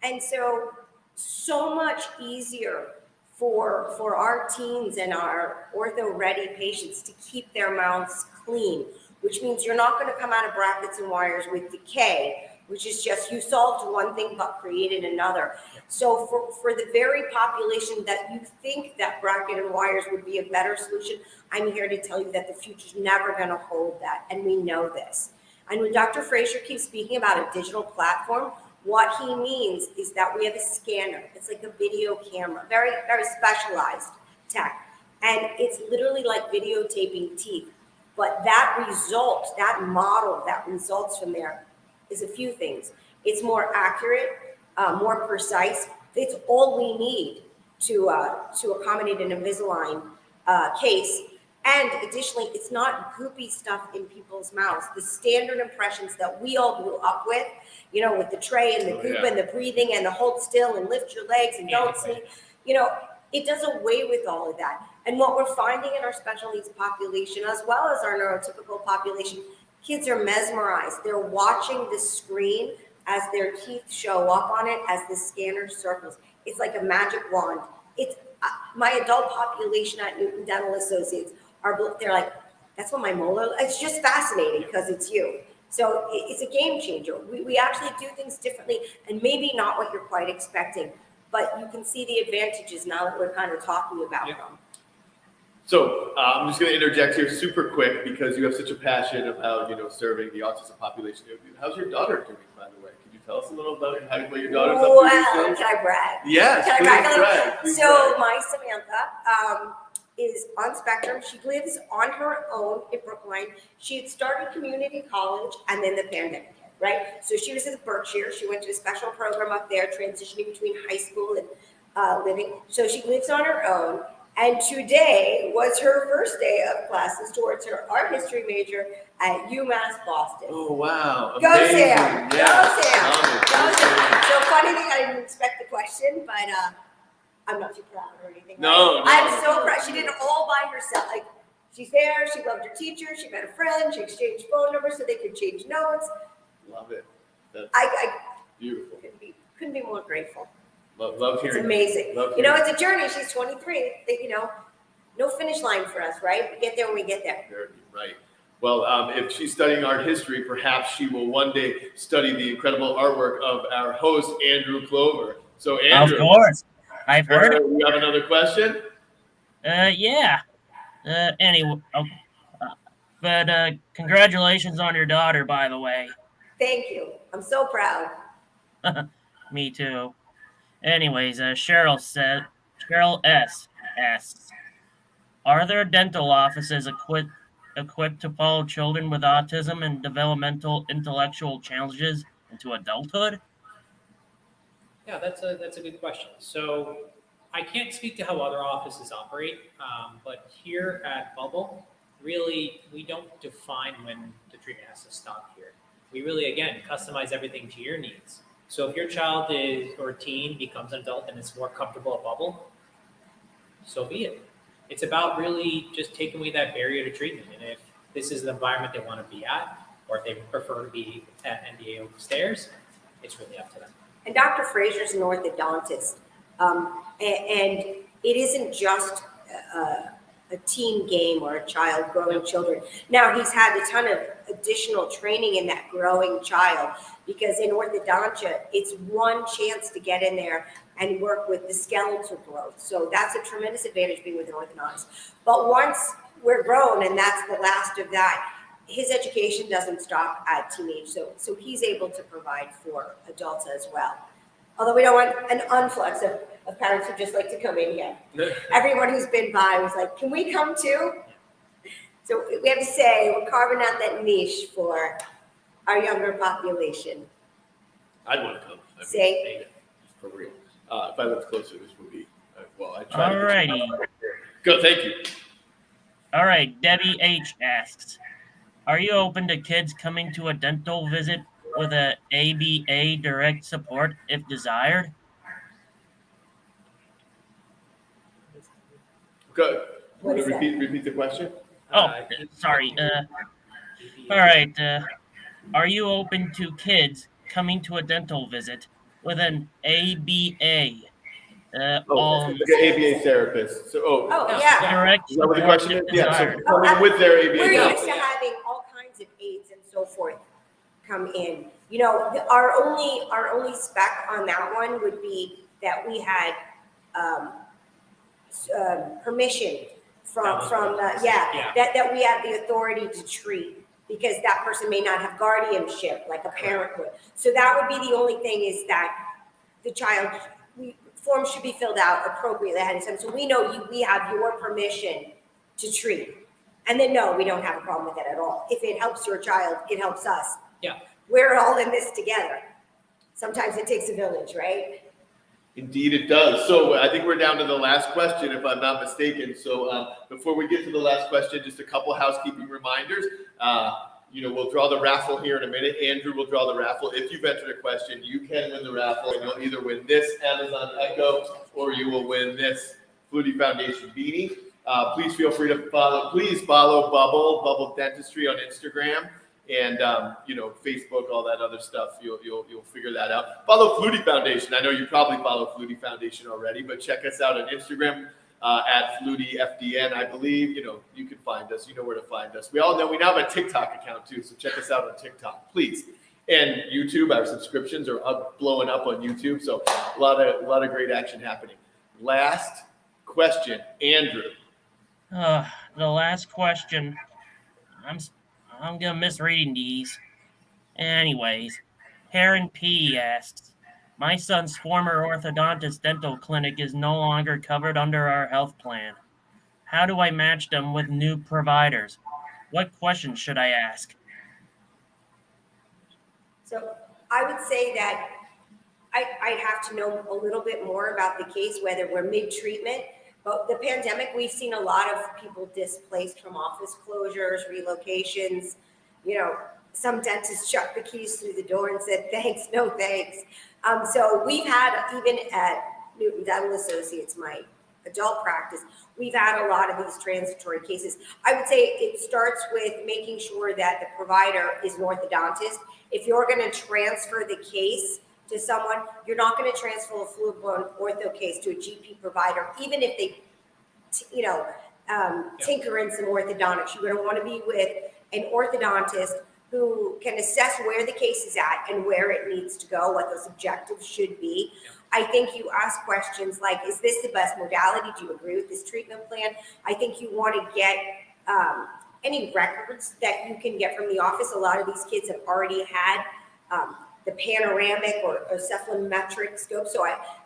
And so much easier for our teens and our ortho-ready patients to keep their mouths clean, which means you're not going to come out of brackets and wires with decay, which is just you solved one thing but created another. So for the very population that you think that bracket and wires would be a better solution, I'm here to tell you that the future's never going to hold that, and we know this. And when Dr. Fraser keeps speaking about a digital platform, what he means is that we have a scanner. It's like a video camera, very, very specialized tech. And it's literally like videotaping teeth. But that result, that model that results from there is a few things. It's more accurate, more precise. It's all we need to accommodate an Invisalign case. And additionally, it's not goopy stuff in people's mouths. The standard impressions that we all grew up with, with the tray and the goop and the breathing and the hold still and lift your legs and don't sneeze, it does away with all of that. And what we're finding in our special needs population, as well as our neurotypical population, kids are mesmerized. They're watching the screen as their teeth show up on it, as the scanner circles. It's like a magic wand. It's my adult population at Newton Dental Associates they're like, that's what my molar, it's just fascinating because it's you. So it's a game changer. We actually do things differently, and maybe not what you're quite expecting, but you can see the advantages now that we're kind of talking about them. So I'm just going to interject here super quick because you have such a passion about, serving the autism population. How's your daughter doing, by the way? Can you tell us a little about what your daughter's up to these days? Can I brag? Yes, can I brag? Please So brag. my Samantha is on spectrum. She lives on her own in Brookline. She had started community college and then the pandemic hit, right? So she was in Berkshire. She went to a special program up there, transitioning between high school and living. So she lives on her own. And today was her first day of classes towards her art history major at UMass Boston. Oh, wow. Go Amazing. Sam! Go Yes. Sam! Love it. Go Sam! So funny thing, I didn't expect the question, but I'm not too proud or anything. No, I'm no. so proud. She did it all by herself. Like, she's there, she loved her teacher, she met a friend, she exchanged phone numbers so they could change notes. Love it. That's I beautiful. couldn't be more grateful. Love It's hearing. amazing. Love You know, hearing. it's a journey. She's 23. No finish line for us, right? We get there when we get there. Right. Well, if she's studying art history, perhaps she will one day study the incredible artwork of our host, Andrew Clover. So, Andrew. Of course. I've heard it. You have another question? Yeah. Anyway, but congratulations on your daughter, by the way. Thank you. I'm so proud. Me too. Anyways, Cheryl S. asks, are there dental offices equipped to follow children with autism and developmental intellectual challenges into adulthood? Yeah, that's a good question. So I can't speak to how other offices operate, but here at Bubble, really, we don't define when the treatment has to stop here. We really, again, customize everything to your needs. So if your child or teen becomes an adult and is more comfortable at Bubble, so be it. It's about really just taking away that barrier to treatment. And if this is the environment they want to be at, or if they prefer to be at NDA upstairs, it's really up to them. And Dr. Fraser's an orthodontist. And it isn't just a teen game or a child growing children. Now, he's had a ton of additional training in that growing child, because in orthodontia, it's one chance to get in there and work with the skeletal growth. So that's a tremendous advantage being with an orthodontist. But once we're grown, and that's the last of that, his education doesn't stop at teenage. So he's able to provide for adults as well. Although we don't want an influx of parents who just like to come in here. Everyone who's been by was like, can we come too? So we have to say, we're carving out that niche for our younger population. I'd want to come. Say. For real. If I lived closer, this would be, I try. Alrighty. Go, thank you. All right, Debbie H. asks, are you open to kids coming to a dental visit with a ABA direct support if desired? Go. What is that? Repeat the question. Sorry. All right. Are you open to kids coming to a dental visit with an ABA? Like an ABA therapist. So, Oh, yeah. Direct is that what the support question is? if Yeah, so desired. coming with their ABA We're therapist. used to having all kinds of aides and so forth come in. You know, our only spec on that one would be that we had permission from that we have the authority to treat, because that person may not have guardianship like a parent would. So that would be the only thing, is that the child, forms should be filled out appropriately ahead of time. So we know we have your permission to treat. And then no, we don't have a problem with it at all. If it helps your child, it helps us. Yeah. We're all in this together. Sometimes it takes a village, right? Indeed, it does. So I think we're down to the last question, if I'm not mistaken. So before we get to the last question, just a couple housekeeping reminders. We'll draw the raffle here in a minute. Andrew will draw the raffle. If you've entered a question, you can win the raffle, and you'll either win this Amazon Echo or you will win this Flutie Foundation beanie. Please feel free to follow Bubble Dentistry on Instagram. And Facebook, all that other stuff, you'll figure that out. Follow Flutie Foundation. I know you probably follow Flutie Foundation already, but check us out on Instagram at Flutie FDN. I believe you can find us. You know where to find us. We now have a TikTok account too, so check us out on TikTok, please. And YouTube, our subscriptions are blowing up on YouTube, so a lot of great action happening. Last question, Andrew. The last question. I'm gonna miss reading these. Anyways, Heron P asks, my son's former orthodontist dental clinic is no longer covered under our health plan. How do I match them with new providers? What questions should I ask? So I would say that I'd have to know a little bit more about the case, whether we're mid-treatment. But the pandemic, we've seen a lot of people displaced from office closures, relocations. You know, some dentists chucked the keys through the door and said, thanks, no thanks. So we've had, even at Newton Dental Associates, my adult practice, we've had a lot of these transitory cases. I would say it starts with making sure that the provider is an orthodontist. If you're going to transfer the case to someone, you're not going to transfer a full-blown ortho case to a GP provider, even if they, tinker in some orthodontics. You're going to want to be with an orthodontist who can assess where the case is at and where it needs to go, what those objectives should be. I think you ask questions like, is this the best modality? Do you agree with this treatment plan? I think you want to get any records that you can get from the office. A lot of these kids have already had the panoramic or cephalometric scope.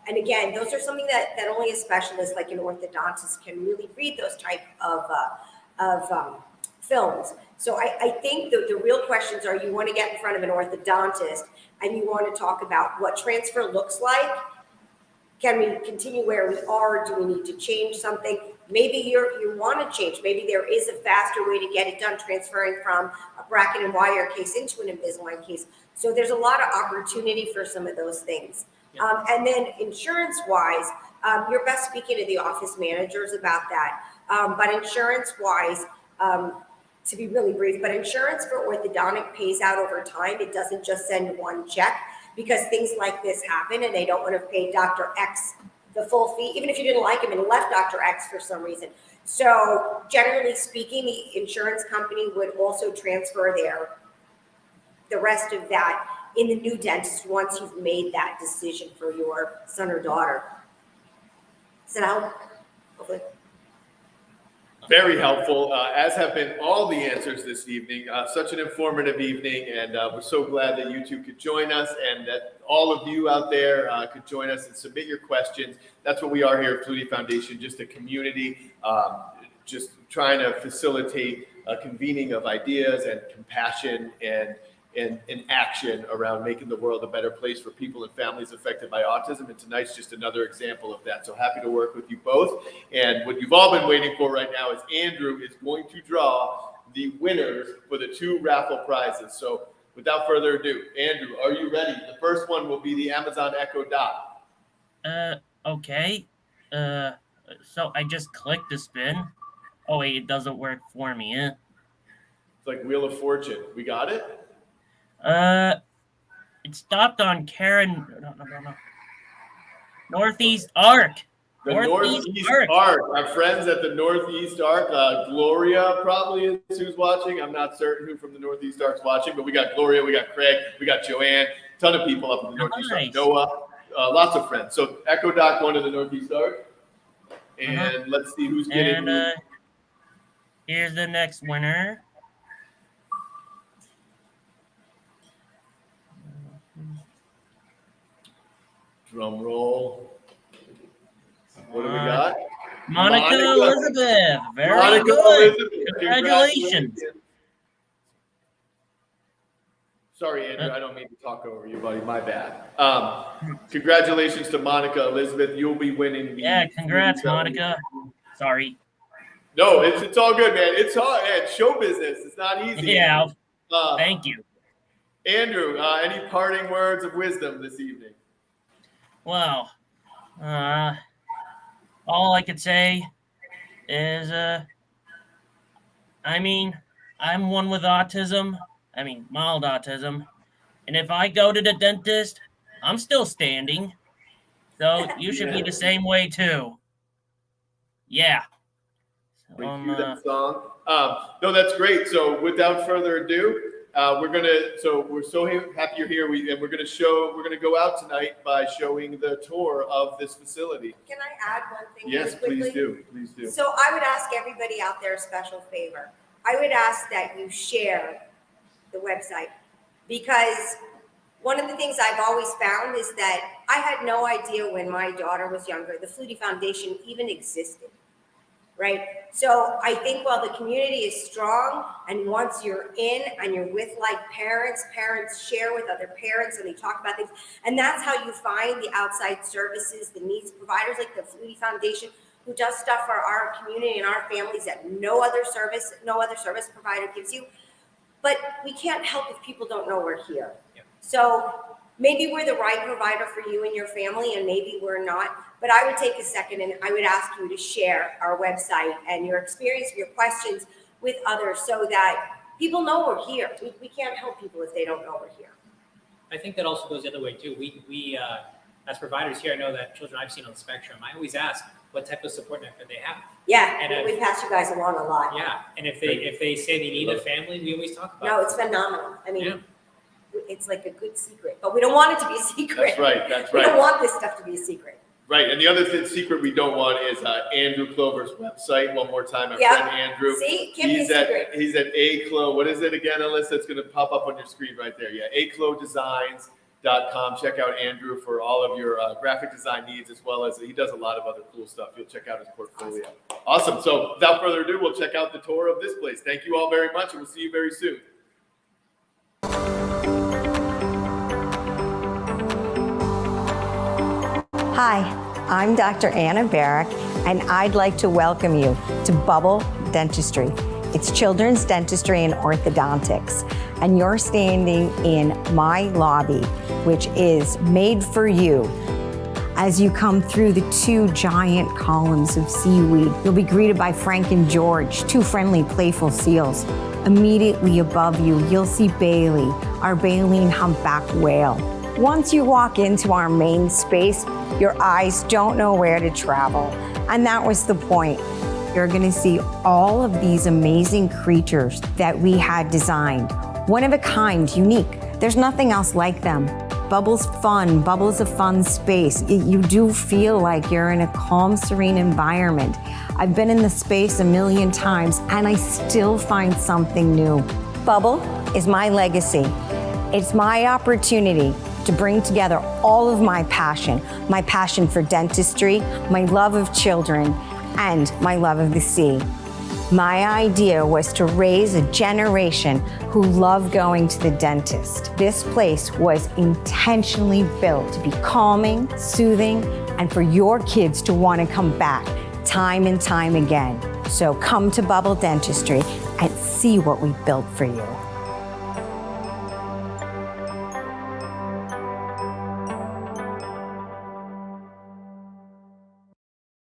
And again, those are something that only a specialist like an orthodontist can really read, those type of films. So I think the real questions are, you want to get in front of an orthodontist and you want to talk about what transfer looks like. Can we continue where we are? Do we need to change something? Maybe you want to change. Maybe there is a faster way to get it done, transferring from a bracket and wire case into an Invisalign case. So there's a lot of opportunity for some of those things. Yeah. And then insurance-wise, you're best speaking to the office managers about that. But insurance-wise, to be really brief, but insurance for orthodontic pays out over time. It doesn't just send one check, because things like this happen and they don't want to pay Dr. X the full fee, even if you didn't like him and left Dr. X for some reason. So generally speaking, the insurance company would also transfer the rest of that in the new dentist once you've made that decision for your son or daughter. Does that help? Hopefully. Very helpful, as have been all the answers this evening. Such an informative evening, and we're so glad that you two could join us and that all of you out there could join us and submit your questions. That's what we are here at Flutie Foundation, just a community, just trying to facilitate a convening of ideas and compassion and action around making the world a better place for people and families affected by autism. And tonight's just another example of that. So happy to work with you both. And what you've all been waiting for right now is Andrew is going to draw the winners for the 2 raffle prizes. So without further ado, Andrew, are you ready? The first one will be the Amazon Echo Dot. Okay. So I just clicked to spin. Oh wait, it doesn't work for me, eh? It's like Wheel of Fortune. We got it? It stopped on Karen. No. Northeast Arc. The Northeast Arc. Our friends at the Northeast Arc. Gloria probably is who's watching. I'm not certain who from the Northeast Arc's watching, but we got Gloria, we got Craig, we got Joanne, a ton of people up in the Northeast Arc. Noah, lots of friends. So Echo Doc going to the Northeast Arc. And let's see who's getting. And here's the next winner. Drum roll. What do we got? Monica Elizabeth. Very Monica good. Elizabeth. Congratulations. Sorry, Andrew, I don't mean to talk over you, buddy. My bad. Congratulations to Monica Elizabeth. You'll be winning. Congrats, Monica. Sorry. No, it's all good, man. It's hard. It's show business. It's not easy. Yeah. Thank you. Andrew, any parting words of wisdom this evening? Well, all I could say is, I'm one with autism. Mild autism. And if I go to the dentist, I'm still standing. So you should be the same way too. Yeah. We cue that song. No, that's great. So without further ado, we're so happy you're here. We're gonna go out tonight by showing the tour of this facility. Can I add one thing? Yes, really quickly? please do. So I would ask everybody out there a special favor. I would ask that you share the website, because one of the things I've always found is that I had no idea when my daughter was younger, the Flutie Foundation even existed. Right? So I think while the community is strong, and once you're in and you're with like parents share with other parents and they talk about things. And that's how you find the outside services, the needs providers like the Flutie Foundation, who does stuff for our community and our families that no other service provider gives you. But we can't help if people don't know we're here. Yeah. So maybe we're the right provider for you and your family, and maybe we're not. But I would take a second and I would ask you to share our website and your experience, your questions with others so that people know we're here. We can't help people if they don't know we're here. I think that also goes the other way too. We as providers here, I know that children I've seen on the spectrum, I always ask what type of support network they have. Yeah, And we pass you guys along a lot. Yeah, and if they say they need a family, we always talk about No, it. it's phenomenal. I mean, Yeah. it's like a good secret, but we don't want it to be a secret. That's right. That's We don't right. want this stuff to be a secret. Right. And the other secret we don't want is Andrew Clover's website. One more time, our Yeah. friend Andrew. See, can't be a secret. He's at ACLO. What is it again, Alyssa? It's going to pop up on your screen right there. Yeah, aclodesigns.com. Check out Andrew for all of your graphic design needs, as well as he does a lot of other cool stuff. You'll check out his portfolio. Awesome. So without further ado, we'll check out the tour of this place. Thank you all very much, and we'll see you very soon. Hi, I'm Dr. Anna Berik, and I'd like to welcome you to Bubble Dentistry. It's children's dentistry and orthodontics, and you're standing in my lobby, which is made for you. As you come through the two giant columns of seaweed, you'll be greeted by Frank and George, two friendly, playful seals. Immediately above you, you'll see Bailey, our baleen humpback whale. Once you walk into our main space, your eyes don't know where to travel. And that was the point. You're gonna see all of these amazing creatures that we had designed. One of a kind, unique. There's nothing else like them. Bubble's fun, Bubble's a fun space. You do feel like you're in a calm, serene environment. I've been in the space a million times and I still find something new. Bubble is my legacy. It's my opportunity to bring together all of my passion for dentistry, my love of children, and my love of the sea. My idea was to raise a generation who love going to the dentist. This place was intentionally built to be calming, soothing, and for your kids to want to come back time and time again. So come to Bubble Dentistry and see what we built for you.